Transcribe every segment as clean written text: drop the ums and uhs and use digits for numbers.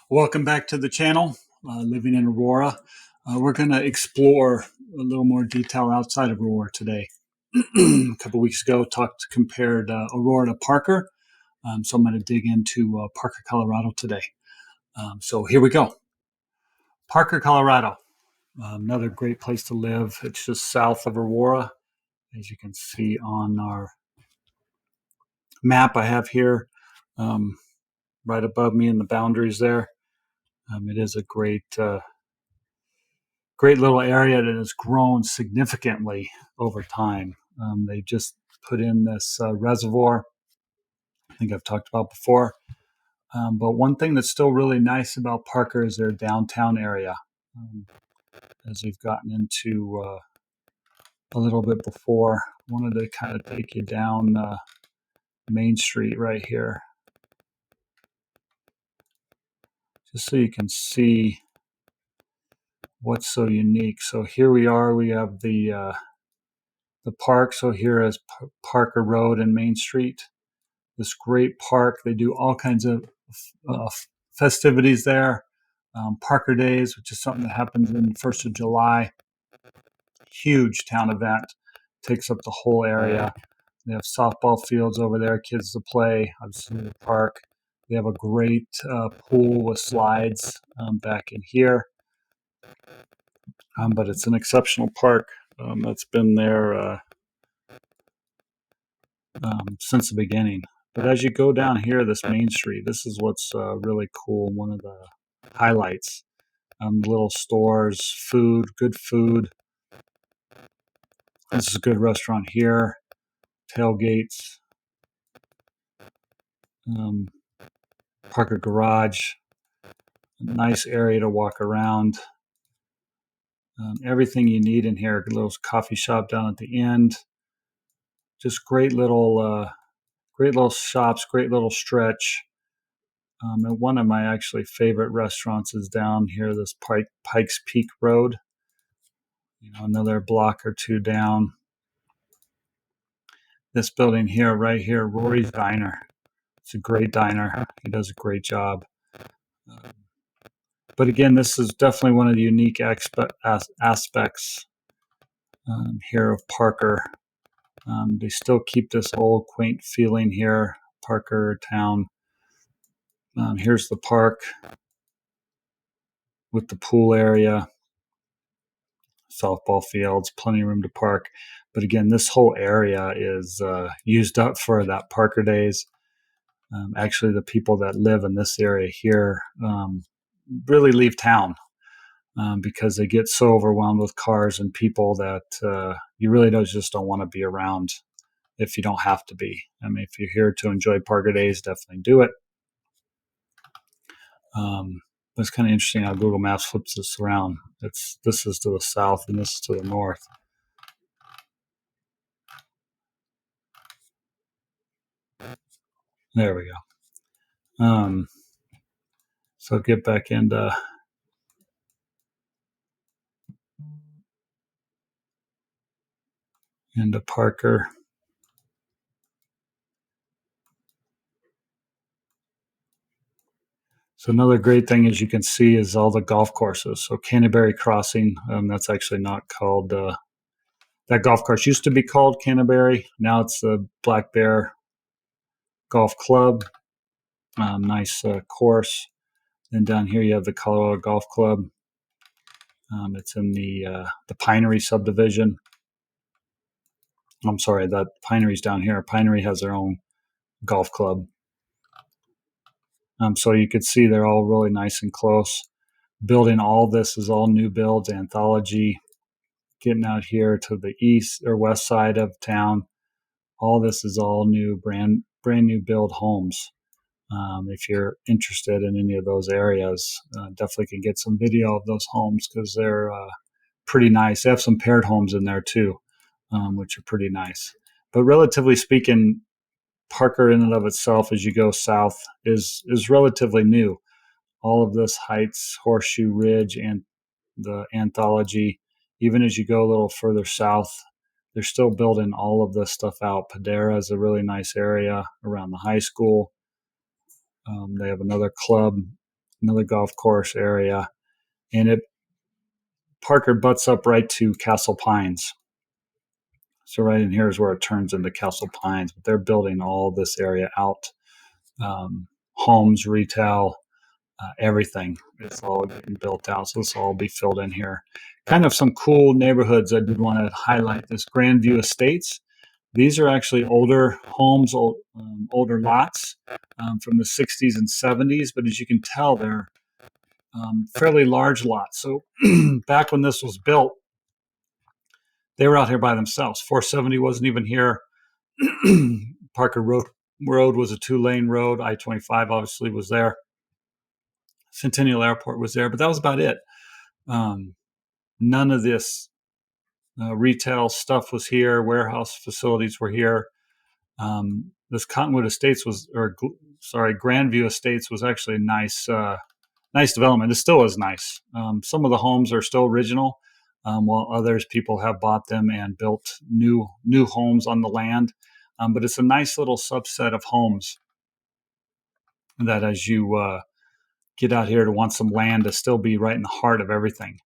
Welcome back to the channel, Living in Aurora. We're going to explore a little more detail outside of Aurora today. A couple weeks ago, compared Aurora to Parker. So I'm going to dig into Parker, Colorado today. So here we go. Parker, Colorado, another great place to live. It's just south of Aurora, as you can see on our map I have here, right above me in the boundaries there. It is a great little area that has grown significantly over time. They just put in this reservoir, I think I've talked about before. But one thing that's still really nice about Parker is their downtown area. As we've gotten into a little bit before, I wanted to kind of take you down Main Street right here, just so you can see what's so unique. So here we are. We have the park. So here is Parker Road and Main Street. This great park. They do all kinds of festivities there. Parker Days, which is something that happens in the 1st of July. Huge town event. Takes up the whole area. They have softball fields over there, kids to play. Obviously, the park. They have a great pool with slides back in here. But it's an exceptional park that's been there since the beginning. But as you go down here, this Main Street, this is what's really cool. One of the highlights. Little stores, food, good food. This is a good restaurant here. Tailgates. Parker Garage. Nice area to walk around. Everything you need in here. A little coffee shop down at the end. Just great little shops, great little stretch. And one of my actually favorite restaurants is down here, this Pikes Peak Road. Another block or two down. This building here, right here, Rory's Diner. It's a great diner. He does a great job. But again, this is definitely one of the unique aspects here of Parker. They still keep this old, quaint feeling here, Parker town. Here's the park with the pool area, softball fields, plenty of room to park. But again, this whole area is used up for that Parker Days. Actually, the people that live in this area here really leave town because they get so overwhelmed with cars and people that you really just don't want to be around if you don't have to be. I mean, if you're here to enjoy Parker Days, definitely do it. It's kind of interesting how Google Maps flips this around. This is to the south and this is to the north. There we go. So get back into Parker. So another great thing, as you can see, is all the golf courses. So Canterbury Crossing, that's actually not called, that golf course used to be called Canterbury. Now it's the Black Bear Golf Club. Nice course. Then down here you have the Colorado Golf Club. It's in the Pinery subdivision. I'm sorry, that Pinery's down here. Pinery has their own golf club. So you could see they're all really nice and close. Building all this is all new builds, Anthology. Getting out here to the east or west side of town, all this is all new, brand new build homes. If you're interested in any of those areas, definitely can get some video of those homes because they're pretty nice. They have some paired homes in there too, which are pretty nice. But relatively speaking, Parker in and of itself, as you go south, is relatively new. All of this Heights, Horseshoe Ridge, and the Anthology, even as you go a little further south, they're still building all of this stuff out. Padera is a really nice area around the high school. They have another club another golf course area, and Parker butts up right to Castle Pines. So right in here is where it turns into Castle Pines. But they're building all this area out, homes, retail, everything. It's all getting built out. So this will all be filled in here. Kind of some cool neighborhoods I did want to highlight. This Grandview Estates. These are actually older homes, older lots from the 60s and 70s. But as you can tell, they're fairly large lots. So back when this was built, they were out here by themselves. 470 wasn't even here. Parker Road was a 2-lane road. I-25 obviously was there. Centennial Airport was there, but that was about it. None of this retail stuff was here. Warehouse facilities were here. This Cottonwood Estates Grandview Estates was actually a nice development. It still is nice. Some of the homes are still original, while people have bought them and built new homes on the land. But it's a nice little subset of homes that, as you get out here to want some land to still be right in the heart of everything.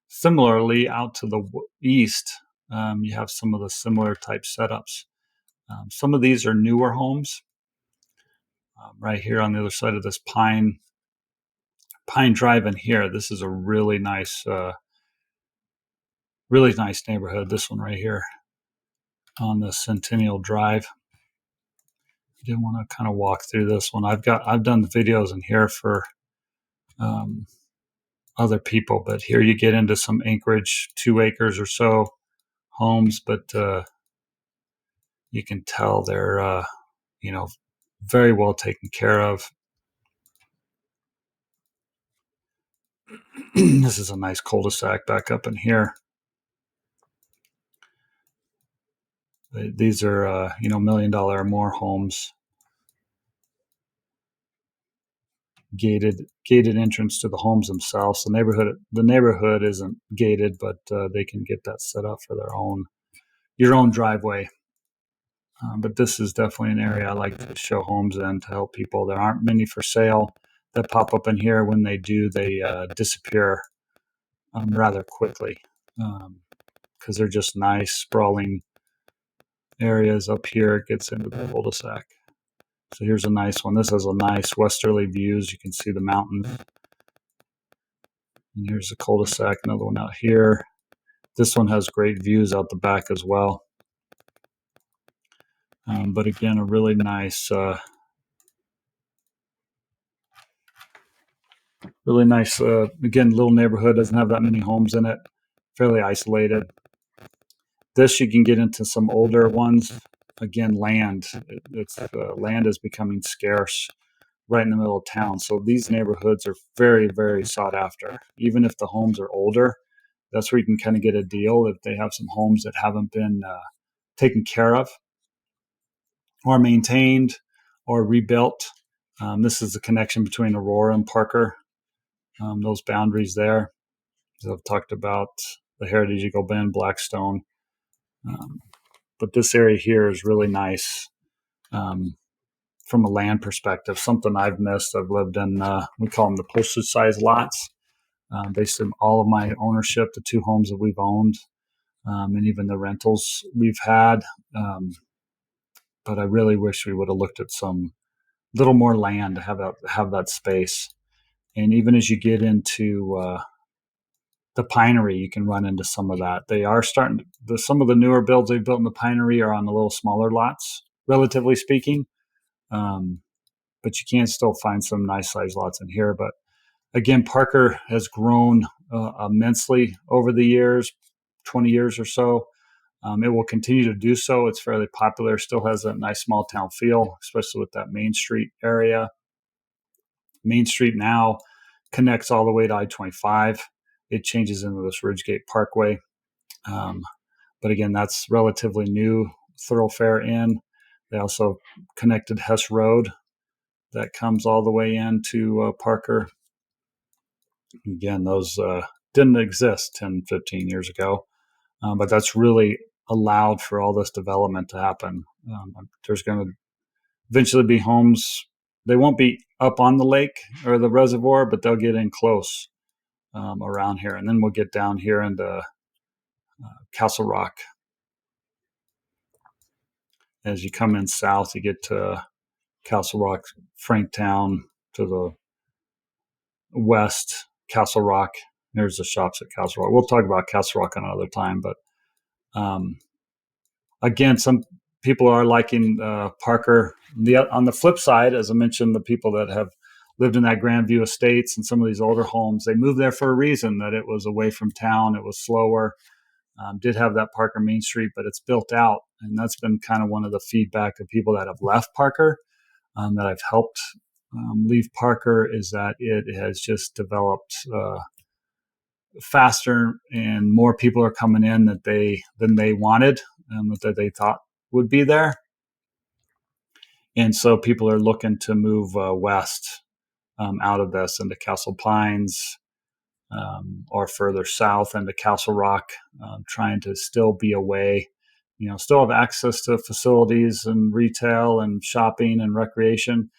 Similarly, out to the east, you have some of the similar type setups. Some of these are newer homes. Right here on the other side of this Pine Drive in here, this is a really nice neighborhood. This one right here on the Centennial Drive. I did want to kind of walk through this one. I've done the videos in here for other people, but here you get into some acreage, 2 acres or so homes, but you can tell they're very well taken care of. This is a nice cul-de-sac back up in here. These are $1 million or more homes. Gated entrance to the homes themselves. The neighborhood isn't gated, but they can get that set up for your own driveway. But this is definitely an area I like to show homes in to help people. There aren't many for sale that pop up in here. When they do, they disappear rather quickly because they're just nice, sprawling areas. Up here, it gets into the cul-de-sac. So here's a nice one. This has a nice westerly views. You can see the mountains. And here's a cul-de-sac, another one out here. This one has great views out the back as well. But again, a really nice, again, little neighborhood, doesn't have that many homes in it, fairly isolated. This, you can get into some older ones. Again, land is becoming scarce right in the middle of town. So these neighborhoods are very, very sought after. Even if the homes are older, that's where you can kind of get a deal if they have some homes that haven't been taken care of or maintained or rebuilt. This is the connection between Aurora and Parker. Those boundaries there. As I've talked about the Heritage Eagle Bend, Blackstone. But this area here is really nice from a land perspective. Something I've missed. I've lived in, we call them the postage size lots. Based on all of my ownership, the 2 homes that we've owned, and even the rentals we've had. But I really wish we would have looked at some little more land to have that space. And even as you get into the Pinery, you can run into some of that. They are some of the newer builds they've built in the Pinery are on the little smaller lots, relatively speaking. But you can still find some nice size lots in here. But again, Parker has grown immensely over the years, 20 years or so. It will continue to do so. It's fairly popular, still has that nice small town feel, especially with that Main Street area. Main Street now connects all the way to I-25. It changes into this Ridgegate Parkway. But again, that's relatively new thoroughfare in. They also connected Hess Road that comes all the way into Parker. Again, those didn't exist 10, 15 years ago. But that's really allowed for all this development to happen. There's going to eventually be homes they won't be up on the lake or the reservoir, but they'll get in close around here. And then we'll get down here into Castle Rock. As you come in south, you get to Castle Rock, Franktown to the west, Castle Rock. There's the shops at Castle Rock. We'll talk about Castle Rock another time, but again, some people are liking Parker. On the flip side, as I mentioned, the people that have lived in that Grandview Estates and some of these older homes, they moved there for a reason, that it was away from town, it was slower. Did have that Parker Main Street, but it's built out. And that's been kind of one of the feedback of people that have left Parker, that I've helped leave Parker, is that it has just developed faster, and more people are coming in than they wanted, that they thought would be there. And so people are looking to move west out of this into Castle Pines, or further south into Castle Rock, trying to still be away, still have access to facilities and retail and shopping and recreation,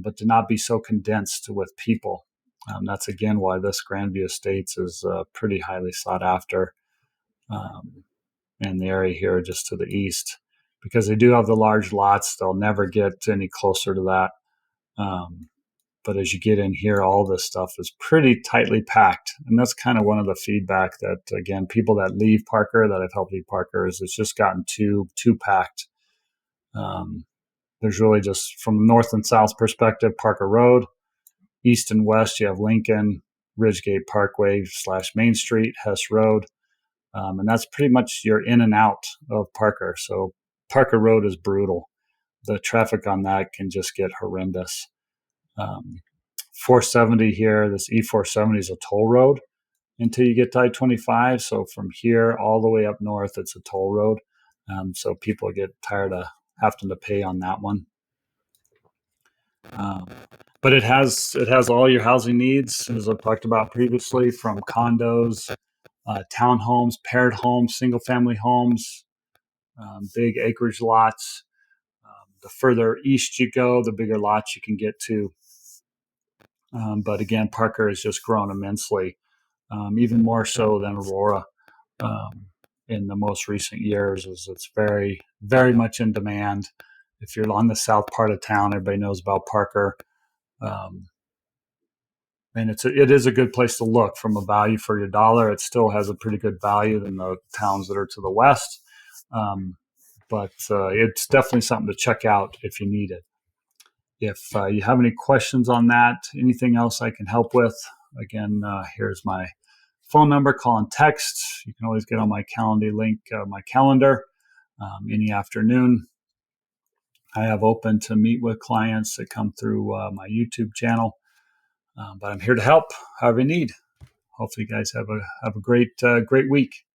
but to not be so condensed with people. That's again why this Grandview Estates is pretty highly sought after in the area here just to the east, because they do have the large lots. They'll never get any closer to that. But as you get in here, all this stuff is pretty tightly packed. And that's kind of one of the feedback that, again, people that leave Parker, that I've helped leave Parker, is it's just gotten too packed. There's really just, from north and south perspective, Parker Road. East and west, you have Lincoln, Ridgegate Parkway / Main Street, Hess Road. And that's pretty much your in and out of Parker. So Parker Road is brutal. The traffic on that can just get horrendous. 470 here, this E470 is a toll road until you get to I-25. So from here all the way up north, it's a toll road. So people get tired of having to pay on that one. But it has all your housing needs, as I've talked about previously, from condos, townhomes, paired homes, single family homes, big acreage lots. The further east you go, the bigger lots you can get to. But again, Parker has just grown immensely, even more so than Aurora in the most recent years. It's very, very much in demand. If you're on the south part of town, everybody knows about Parker. And it is a good place to look from a value for your dollar. It still has a pretty good value than the towns that are to the west. But it's definitely something to check out if you need it. If you have any questions on that, anything else I can help with, again, here's my phone number, call and text. You can always get on my calendar link, my calendar, any afternoon. I have open to meet with clients that come through my YouTube channel. But I'm here to help however you need. Hopefully you guys have a great week.